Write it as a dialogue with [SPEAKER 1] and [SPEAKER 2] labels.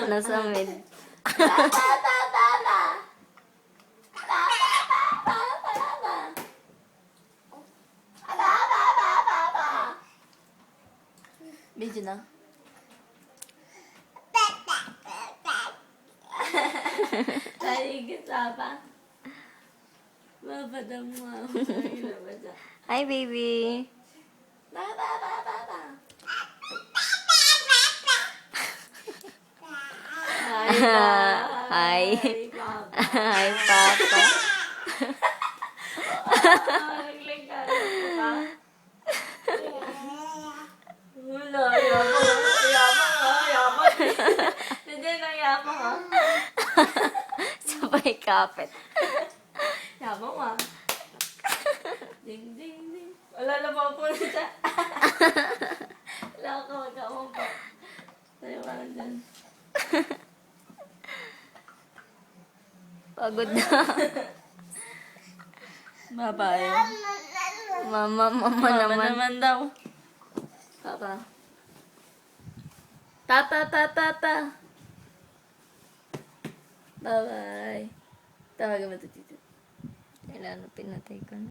[SPEAKER 1] Nasa mid.
[SPEAKER 2] Medyo na. Ay, pa. Babada mo.
[SPEAKER 1] Hi, baby. Hi. Hi, Papa.
[SPEAKER 2] Wala, yaman. Hindi na yaman.
[SPEAKER 1] Sabay kapit.
[SPEAKER 2] Yaman ah. Ding, ding, ding. Wala na pa po siya. Wala ka magkawang pa. Tayo ka lang dyan.
[SPEAKER 1] Pagod na.
[SPEAKER 2] Bye-bye.
[SPEAKER 1] Mama
[SPEAKER 2] Mama
[SPEAKER 1] naman.
[SPEAKER 2] naman daw. Papa. Tata. Bye-bye. Tawagan mo ito dito.
[SPEAKER 1] Kailan pinatay ko na.